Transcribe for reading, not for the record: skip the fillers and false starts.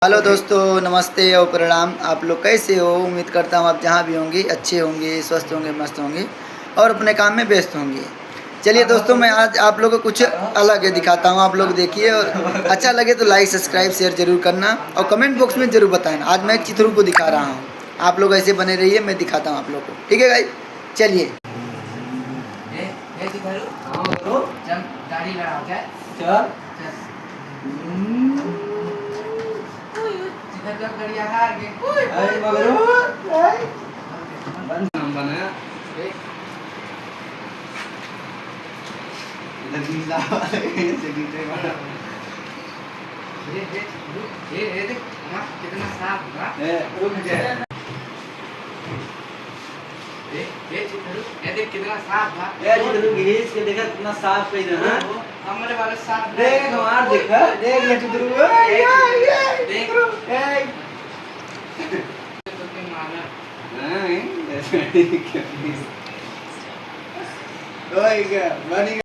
Hello दोस्तों, नमस्ते और प्रणाम। आप लोग कैसे हो? उम्मीद करता हूँ आप जहाँ भी होंगे अच्छे होंगे, स्वस्थ होंगे, मस्त होंगे और अपने काम में व्यस्त होंगे। चलिए दोस्तों, मैं आज आप लोगों को कुछ अलग दिखाता हूँ। आप लोग देखिए और अच्छा लगे तो लाइक, सब्सक्राइब, शेयर जरूर करना और कमेंट बॉक्स में ज़रूर बताना। आज मैं एक चित्रों को दिखा रहा हूँ, आप लोग ऐसे बने रहिए, मैं दिखाता हूँ आप लोग को। ठीक है गाइस, चलिए। कितना साफ कितना साफ था। घिस के देखा कितना साफ कई ना। हमारे वाले साफ देख हमार देखा देख ले चित्रू देख नहीं ऐसे नहीं क्या बनी